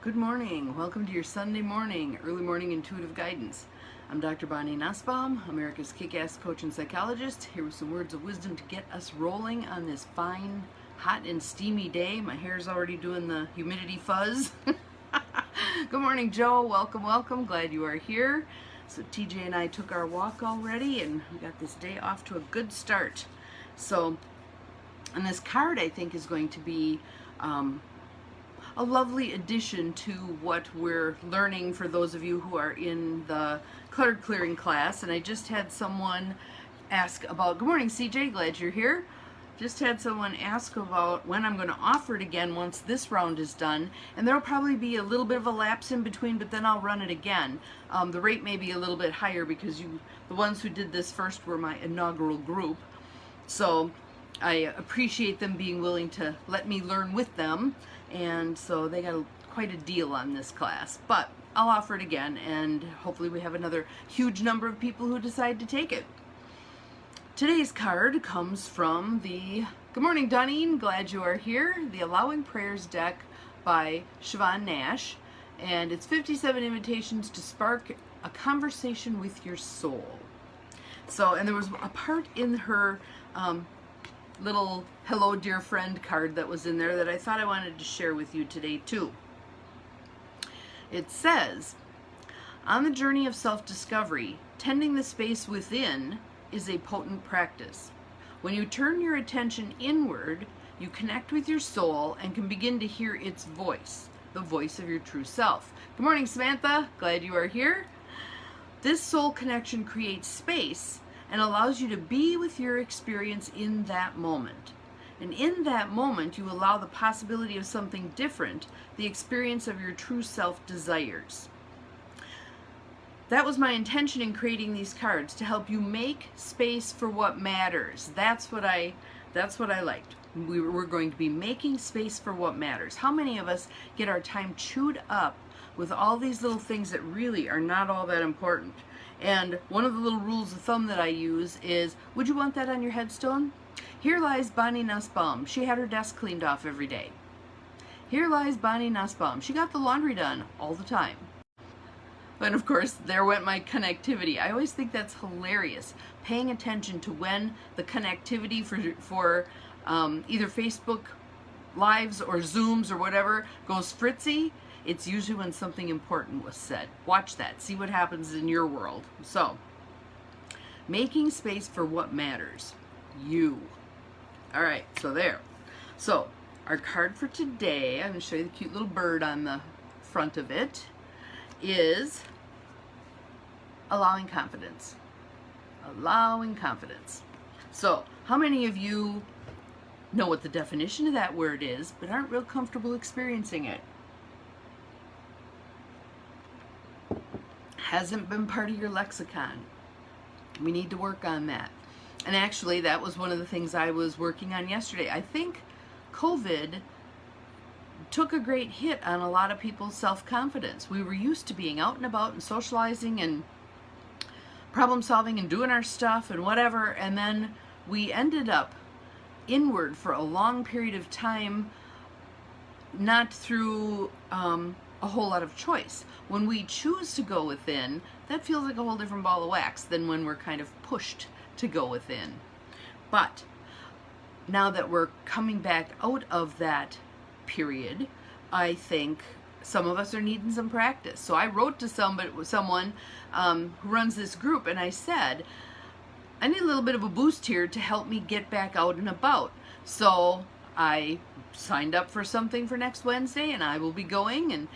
Good morning. Welcome to your Sunday morning, early morning intuitive guidance. I'm Dr. Bonnie Nussbaum, America's kick-ass coach and psychologist, here with some words of wisdom to get us rolling on this fine, hot and steamy day. My hair's already doing the humidity fuzz. Good morning, Joe. Welcome, welcome. Glad you are here. So TJ and I took our walk already, and we got this day off to a good start. So, and this card I think is going to be a lovely addition to what we're learning for those of you who are in the clutter clearing class. And I just had someone ask about, good morning CJ, glad you're here. Just had someone ask about when I'm going to offer it again once this round is done, and there'll probably be a little bit of a lapse in between, but then I'll run it again. The rate may be a little bit higher because the ones who did this first were my inaugural group, so I appreciate them being willing to let me learn with them, and so they got quite a deal on this class. But I'll offer it again, and hopefully we have another huge number of people who decide to take it. Today's card comes from the, good morning Dunning, glad you are here, the Allowing Prayers deck by Siobhan Nash, and it's 57 invitations to spark a conversation with your soul. So, and there was a part in her little hello dear friend card that was in there that I thought I wanted to share with you today too. It says, on the journey of self-discovery, tending the space within is a potent practice. When you turn your attention inward, you connect with your soul and can begin to hear its voice, the voice of your true self. Good morning, Samantha. Glad you are here. This soul connection creates space and allows you to be with your experience in that moment. And in that moment, you allow the possibility of something different, the experience of your true self desires. That was my intention in creating these cards, to help you make space for what matters. That's what I liked. We're going to be making space for what matters. How many of us get our time chewed up with all these little things that really are not all that important? And one of the little rules of thumb that I use is, would you want that on your headstone? Here lies Bonnie Nussbaum. She had her desk cleaned off every day. Here lies Bonnie Nussbaum. She got the laundry done all the time. And of course, there went my connectivity. I always think that's hilarious, paying attention to when the connectivity for either Facebook Lives or Zooms or whatever goes fritzy. It's usually when something important was said. Watch that. See what happens in your world. So, making space for what matters. You. All right, so there. So, our card for today, I'm going to show you the cute little bird on the front of it, is allowing confidence. Allowing confidence. So, how many of you know what the definition of that word is, but aren't real comfortable experiencing it? Hasn't been part of your lexicon. We need to work on that. And actually, that was one of the things I was working on yesterday. I think COVID took a great hit on a lot of people's self-confidence. We were used to being out and about and socializing and problem solving and doing our stuff and whatever, and then we ended up inward for a long period of time, not through a whole lot of choice. When we choose to go within, that feels like a whole different ball of wax than when we're kind of pushed to go within. But now that we're coming back out of that period, I think some of us are needing some practice. So I wrote to someone who runs this group, and I said, I need a little bit of a boost here to help me get back out and about. So I signed up for something for next Wednesday, and I will be going, and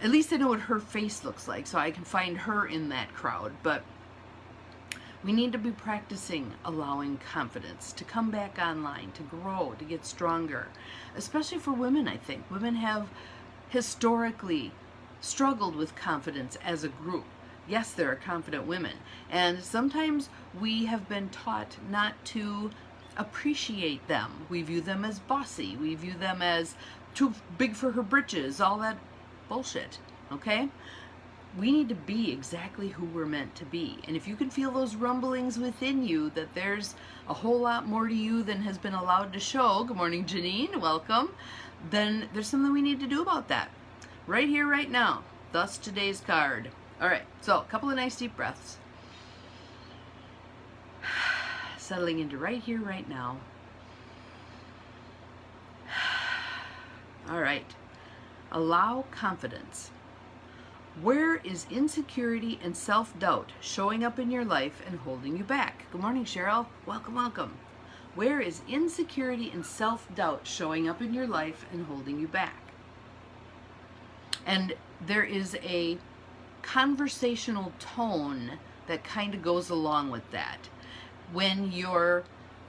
at least I know what her face looks like, so I can find her in that crowd. But we need to be practicing allowing confidence to come back online, to grow, to get stronger. Especially for women, I think. Women have historically struggled with confidence as a group. Yes, there are confident women. And sometimes we have been taught not to appreciate them. We view them as bossy. We view them as too big for her britches, all that bullshit, okay? We need to be exactly who we're meant to be. And if you can feel those rumblings within you that there's a whole lot more to you than has been allowed to show, good morning Janine, welcome, then there's something we need to do about that. right here, right now. Thus today's card. All right, so a couple of nice deep breaths. Settling into right here, right now. All right. Allow confidence. Where is insecurity and self-doubt showing up in your life and holding you back? Good morning, Cheryl. Welcome, welcome. Where is insecurity and self-doubt showing up in your life and holding you back? And there is a conversational tone that kind of goes along with that. When you're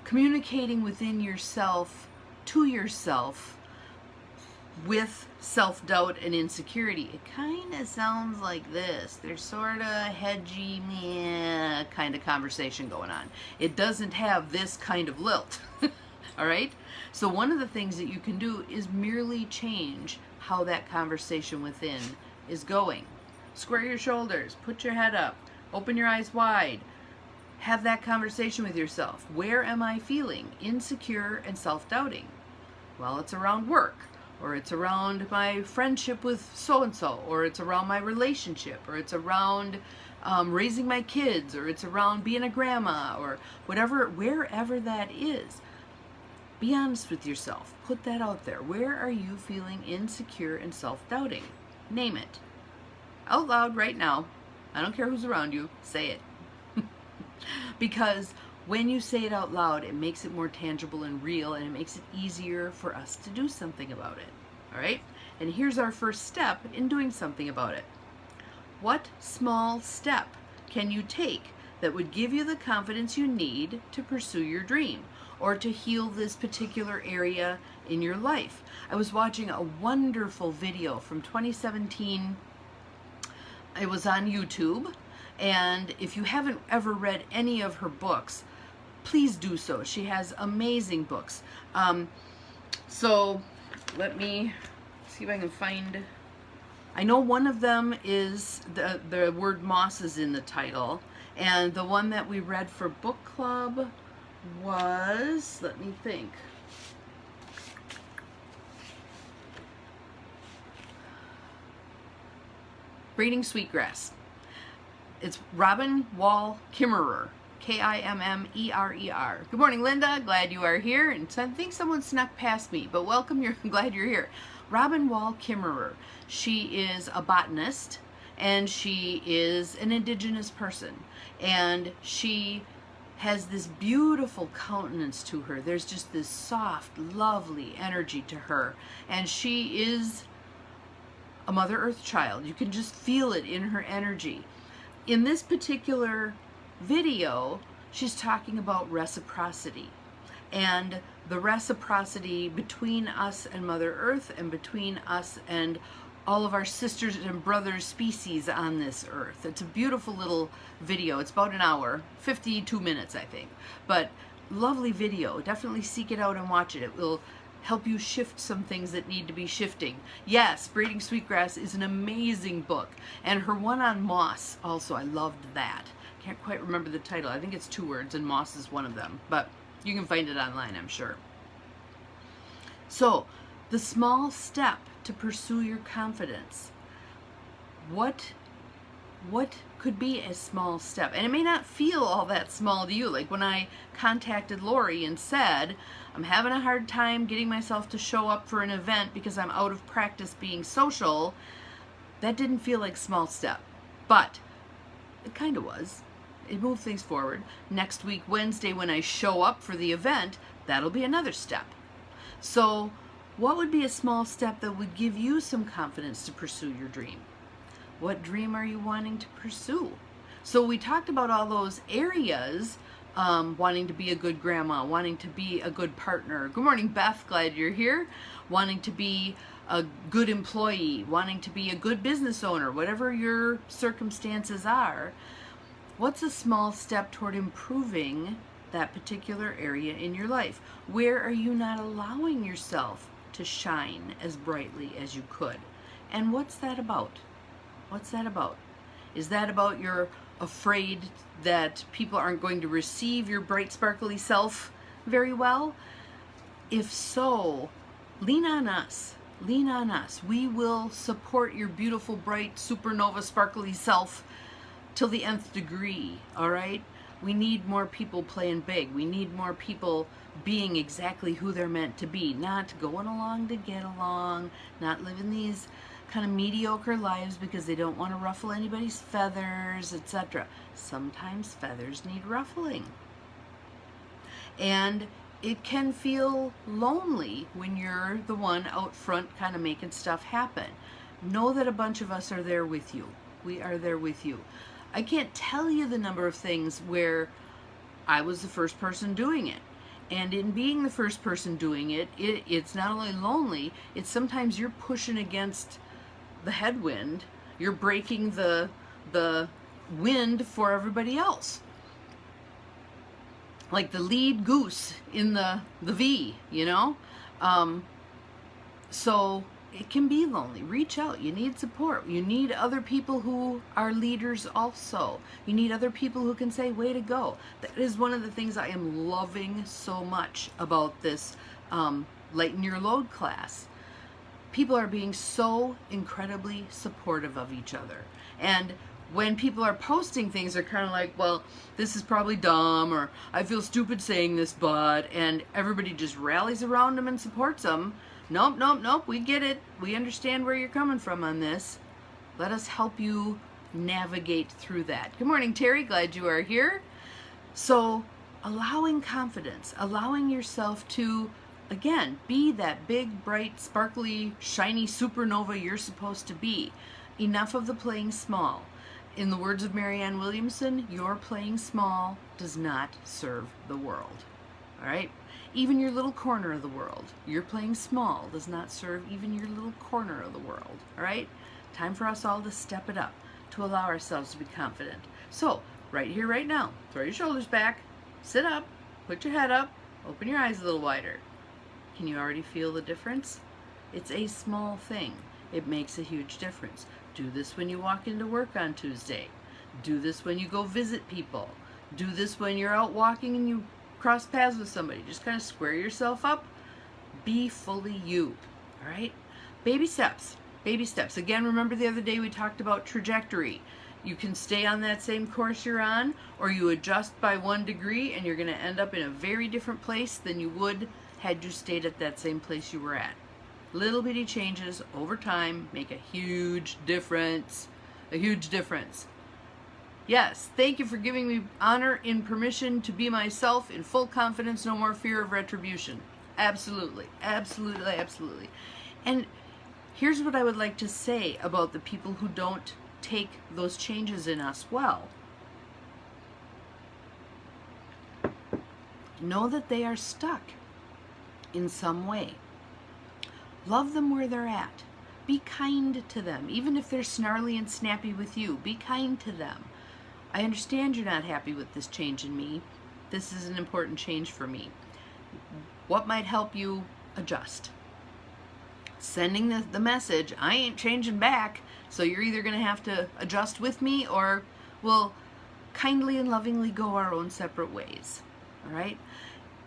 communicating within yourself, to yourself, with self-doubt and insecurity, it kind of sounds like this. There's sort of a hedgy kind of conversation going on. It doesn't have this kind of lilt. All right? So one of the things that you can do is merely change how that conversation within is going. Square your shoulders, put your head up, open your eyes wide. Have that conversation with yourself. Where am I feeling insecure and self-doubting? Well, it's around work, or it's around my friendship with so-and-so, or it's around my relationship, or it's around raising my kids, or it's around being a grandma, or whatever, wherever that is. Be honest with yourself. Put that out there. Where are you feeling insecure and self-doubting? Name it. Out loud right now. I don't care who's around you. Say it. Because when you say it out loud, it makes it more tangible and real, and it makes it easier for us to do something about it. All right? And here's our first step in doing something about it. What small step can you take that would give you the confidence you need to pursue your dream or to heal this particular area in your life? I was watching a wonderful video from 2017. It was on YouTube. And if you haven't ever read any of her books, please do so. She has amazing books. So let me see if I can find. I know one of them is the word moss is in the title, and the one that we read for book club was, let me think. Breeding Sweetgrass. It's Robin Wall Kimmerer, Kimmerer. Good morning, Linda. Glad you are here. And I think someone snuck past me, but welcome. I'm glad you're here. Robin Wall Kimmerer. She is a botanist, and she is an indigenous person, and she has this beautiful countenance to her. There's just this soft, lovely energy to her, and she is a Mother Earth child. You can just feel it in her energy. In this particular video, she's talking about reciprocity, and the reciprocity between us and Mother Earth, and between us and all of our sisters and brothers species on this earth. It's a beautiful little video. It's about an hour, 52 minutes, I think, but lovely video. Definitely seek it out and watch it. It will help you shift some things that need to be shifting. Yes, Breeding Sweetgrass is an amazing book. And her one on moss also, I loved that. Can't quite remember the title. I think it's 2 words and moss is one of them. But you can find it online, I'm sure. So, the small step to pursue your confidence. What could be a small step? And it may not feel all that small to you. Like when I contacted Lori and said, I'm having a hard time getting myself to show up for an event because I'm out of practice being social, that didn't feel like a small step. But it kind of was. It moved things forward. Next week, Wednesday, when I show up for the event, that'll be another step. So what would be a small step that would give you some confidence to pursue your dream? What dream are you wanting to pursue? So we talked about all those areas, wanting to be a good grandma, wanting to be a good partner. Good morning, Beth. Glad you're here. Wanting to be a good employee, wanting to be a good business owner, whatever your circumstances are. What's a small step toward improving that particular area in your life? Where are you not allowing yourself to shine as brightly as you could? And what's that about? What's that about? Is that about you're afraid that people aren't going to receive your bright, sparkly self very well? If so, lean on us. Lean on us. We will support your beautiful, bright, supernova, sparkly self till the nth degree, all right? We need more people playing big. We need more people being exactly who they're meant to be, not going along to get along, not living these kind of mediocre lives because they don't want to ruffle anybody's feathers, etc. Sometimes feathers need ruffling. And it can feel lonely when you're the one out front kind of making stuff happen. Know that a bunch of us are there with you. We are there with you. I can't tell you the number of things where I was the first person doing it. And in being the first person doing it, it's not only lonely, it's sometimes you're pushing against the headwind. You're breaking the wind for everybody else. Like the lead goose in the V, you know? So it can be lonely. Reach out. You need support. You need other people who are leaders also. You need other people who can say, way to go. That is one of the things I am loving so much about this Lighten Your Load class. People are being so incredibly supportive of each other. And when people are posting things, they're kind of like, well, this is probably dumb, or I feel stupid saying this, but, and everybody just rallies around them and supports them. Nope, nope, nope, we get it. We understand where you're coming from on this. Let us help you navigate through that. Good morning, Terry. Glad you are here. So, allowing confidence, allowing yourself to, again, be that big, bright, sparkly, shiny supernova you're supposed to be. Enough of the playing small. In the words of Marianne Williamson, your playing small does not serve the world. All right? Even your little corner of the world. Your playing small does not serve even your little corner of the world. All right? Time for us all to step it up, to allow ourselves to be confident. So, right here, right now, throw your shoulders back, sit up, put your head up, open your eyes a little wider. Can you already feel the difference? It's a small thing. It makes a huge difference. Do this when you walk into work on Tuesday. Do this when you go visit people. Do this when you're out walking and you cross paths with somebody. Just kind of square yourself up. Be fully you. All right? Baby steps. Baby steps. Again, remember the other day we talked about trajectory. You can stay on that same course you're on, or you adjust by 1 degree and you're going to end up in a very different place than you would had you stayed at that same place you were at. Little bitty changes over time make a huge difference. A huge difference. Yes, thank you for giving me honor and permission to be myself in full confidence, no more fear of retribution. Absolutely, absolutely, absolutely. And here's what I would like to say about the people who don't take those changes in us well. Know that they are stuck in some way. Love them where they're at. Be kind to them. Even if they're snarly and snappy with you, be kind to them. I understand you're not happy with this change in me. This is an important change for me. What might help you adjust? Sending the message, I ain't changing back, so you're either going to have to adjust with me or we'll kindly and lovingly go our own separate ways. All right?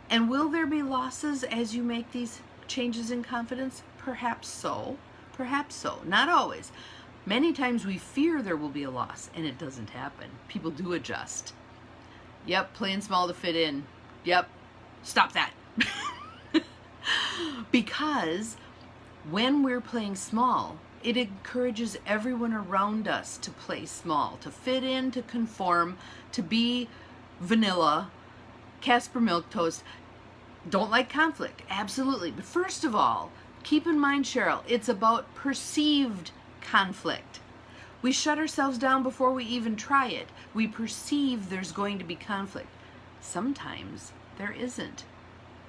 And will there be losses as you make these changes in confidence? Perhaps so. Perhaps so. Not always. Many times we fear there will be a loss, and it doesn't happen. People do adjust. Yep, playing small to fit in. Yep, stop that. Because when we're playing small, it encourages everyone around us to play small, to fit in, to conform, to be vanilla, Casper milquetoast. Don't like conflict, absolutely. But first of all, keep in mind, Cheryl, it's about perceived conflict. We shut ourselves down before we even try it. We perceive there's going to be conflict. Sometimes there isn't.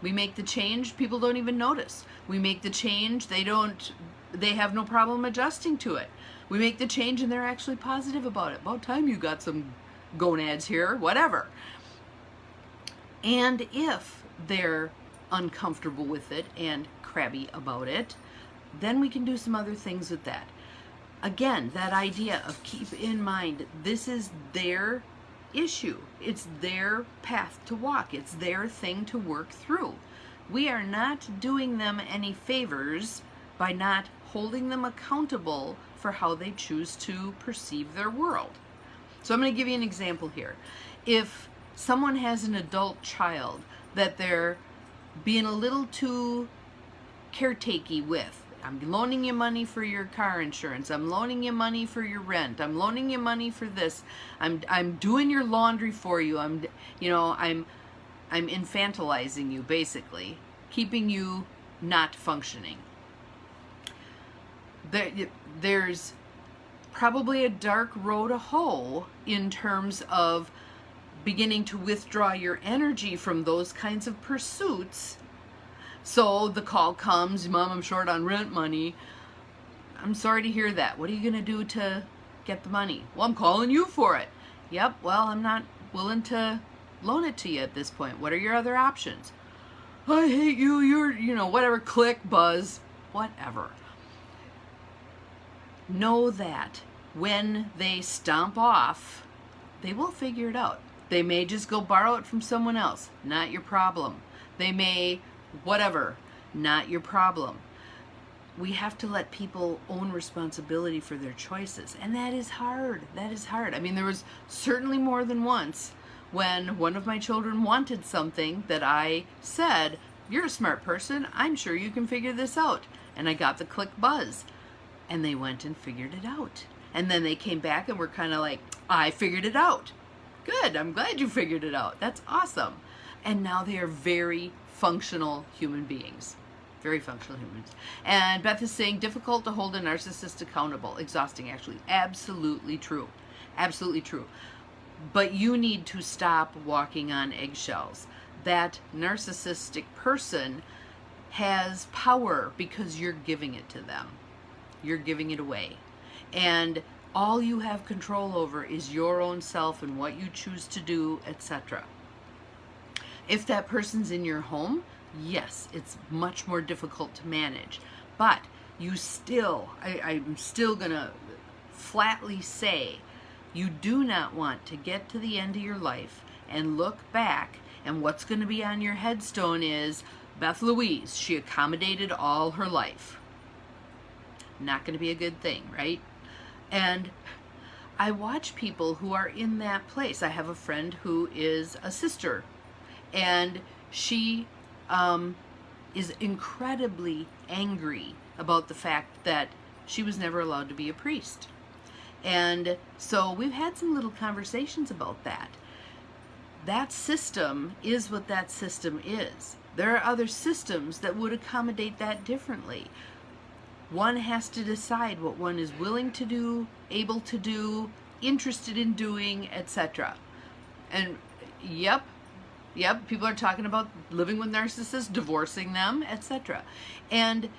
We make the change, people don't even notice. We make the change, they have no problem adjusting to it. We make the change and they're actually positive about it. About time you got some gonads here, whatever. And if they're uncomfortable with it and crabby about it, then we can do some other things with that. Again, that idea of keep in mind, this is their issue. It's their path to walk. It's their thing to work through. We are not doing them any favors by not holding them accountable for how they choose to perceive their world. So I'm going to give you an example here. If someone has an adult child that they're being a little too caretakey with, I'm loaning you money for your car insurance, I'm loaning you money for your rent, I'm loaning you money for this, I'm doing your laundry for you, I'm infantilizing you, basically, keeping you not functioning. There's probably a dark road to hoe in terms of beginning to withdraw your energy from those kinds of pursuits. So the call comes, Mom, I'm short on rent money. I'm sorry to hear that. What are you going to do to get the money? Well, I'm calling you for it. Yep, well, I'm not willing to loan it to you at this point. What are your other options? I hate you, you're, whatever, click, buzz, whatever. Know that when they stomp off, they will figure it out. They may just go borrow it from someone else. Not your problem. They may, whatever, not your problem. We have to let people own responsibility for their choices. And that is hard. That is hard. I mean, there was certainly more than once when one of my children wanted something that I said, you're a smart person, I'm sure you can figure this out. And I got the click buzz. And they went and figured it out. And then they came back and were kind of like, I figured it out. Good, I'm glad you figured it out. That's awesome. And now they are very functional human beings. Very functional humans. And Beth is saying, difficult to hold a narcissist accountable. Exhausting, actually. Absolutely true. Absolutely true. But you need to stop walking on eggshells. That narcissistic person has power because you're giving it to them. You're giving it away. And all you have control over is your own self and what you choose to do, etc. If that person's in your home, yes, it's much more difficult to manage. But you still, I'm still going to flatly say, you do not want to get to the end of your life and look back, and what's going to be on your headstone is, Beth Louise, she accommodated all her life. Not going to be a good thing, right? And I watch people who are in that place. I have a friend who is a sister, and she is incredibly angry about the fact that she was never allowed to be a priest. And so we've had some little conversations about that. That system is what that system is. There are other systems that would accommodate that differently. One has to decide what one is willing to do, able to do, interested in doing, etc. And yep, people are talking about living with narcissists, divorcing them, etc. And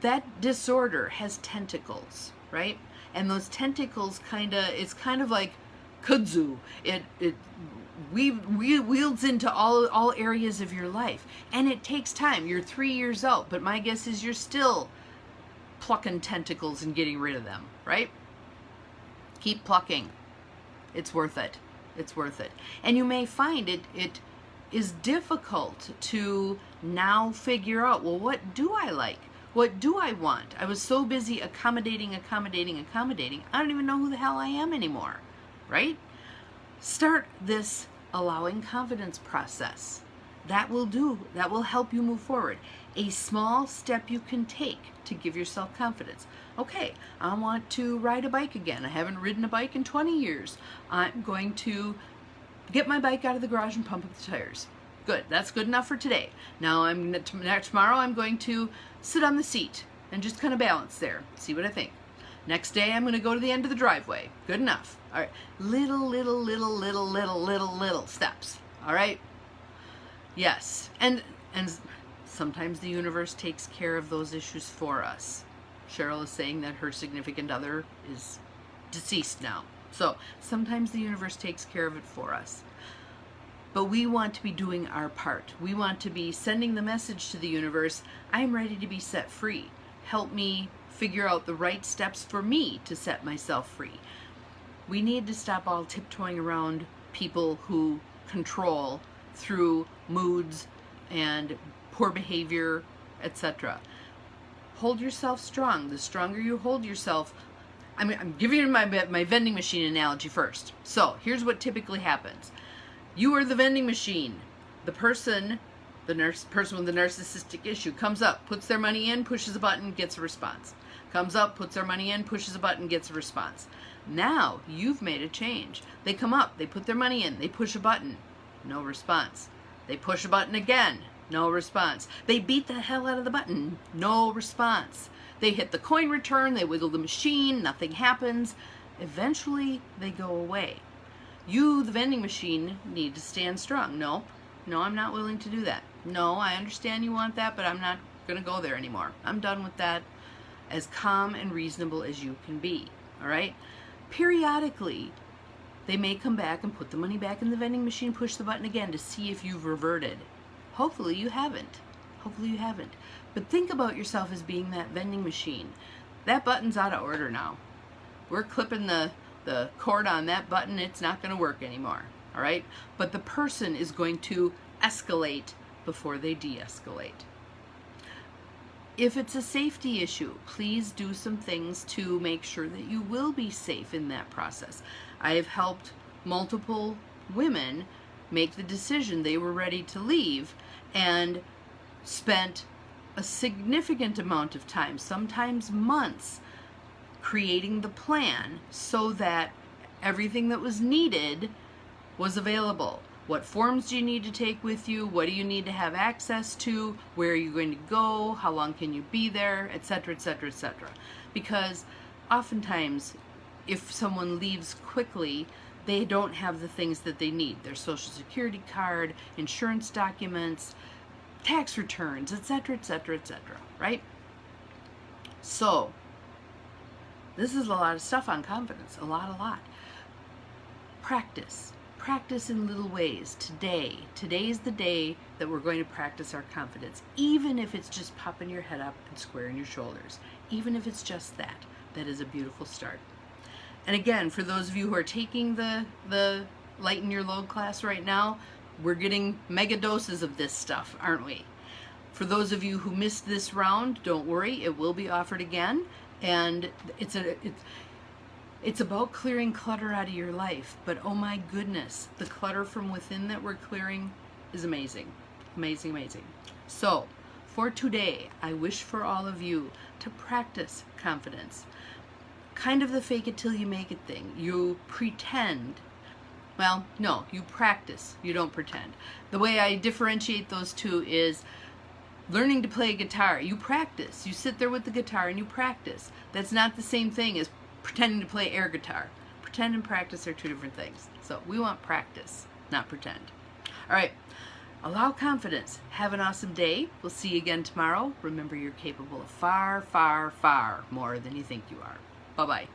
that disorder has tentacles, right? And those tentacles it's kind of like kudzu. It wields into all areas of your life, and it takes time. You're 3 years out, but my guess is you're still plucking tentacles and getting rid of them, right? Keep plucking. It's worth it. It's worth it. And you may find it is difficult to now figure out, well, what do I like? What do I want? I was so busy accommodating. I don't even know who the hell I am anymore, right? Start this allowing confidence process. That will help you move forward. A small step you can take to give yourself confidence. Okay, I want to ride a bike again. I haven't ridden a bike in 20 years. I'm going to get my bike out of the garage and pump up the tires. Good, that's good enough for today. Now tomorrow I'm going to sit on the seat and just kind of balance there. See what I think. Next day I'm going to go to the end of the driveway. Good enough. All right. Little steps. All right. Yes. And sometimes the universe takes care of those issues for us. Cheryl is saying that her significant other is deceased now. So sometimes the universe takes care of it for us. But we want to be doing our part. We want to be sending the message to the universe, I'm ready to be set free. Help me figure out the right steps for me to set myself free. We need to stop all tiptoeing around people who control through moods and poor behavior, etc. hold yourself strong. The stronger you hold yourself, I'm giving you my vending machine analogy first. So here's what typically happens. You are the vending machine. The person with the narcissistic issue comes up, puts their money in, pushes a button, gets a response. Comes up, puts their money in, pushes a button, gets a response. Now you've made a change. They come up, they put their money in, they push a button, no response. They push a button again, no response. They beat the hell out of the button, no response. They hit the coin return, they wiggle the machine, nothing happens. Eventually they go away. You, the vending machine, need to stand strong. No, I'm not willing to do that. No, I understand you want that, but I'm not going to go there anymore. I'm done with that. As calm and reasonable as you can be, all right? Periodically, they may come back and put the money back in the vending machine, push the button again to see if you've reverted. Hopefully you haven't. Hopefully you haven't. But think about yourself as being that vending machine. That button's out of order now. We're clipping the cord on that button. It's not going to work anymore, all right? But the person is going to escalate before they de-escalate. If it's a safety issue, please do some things to make sure that you will be safe in that process. I have helped multiple women make the decision they were ready to leave and spent a significant amount of time, sometimes months, creating the plan so that everything that was needed was available. What forms do you need to take with you? What do you need to have access to? Where are you going to go? How long can you be there? Etc., etc., etc. Because oftentimes, if someone leaves quickly, they don't have the things that they need. Their social security card, insurance documents, tax returns, etc., etc., etc., right? So, this is a lot of stuff on confidence. A lot. Practice. Practice in little ways. Today's the day that we're going to practice our confidence, even if it's just popping your head up and squaring your shoulders. Even if it's just that. That is a beautiful start. And again, for those of you who are taking the Lighten Your Load class right now, we're getting mega doses of this stuff, aren't we? For those of you who missed this round, don't worry, it will be offered again. And it's about clearing clutter out of your life, but oh my goodness, the clutter from within that we're clearing is amazing. Amazing, amazing. So, for today, I wish for all of you to practice confidence. Kind of the fake it till you make it thing. You pretend. Well, no, you practice. You don't pretend. The way I differentiate those two is learning to play guitar. You practice. You sit there with the guitar and you practice. That's not the same thing as pretending to play air guitar. Pretend and practice are two different things. So we want practice, not pretend. All right. Allow confidence. Have an awesome day. We'll see you again tomorrow. Remember, you're capable of far, far, far more than you think you are. Bye-bye.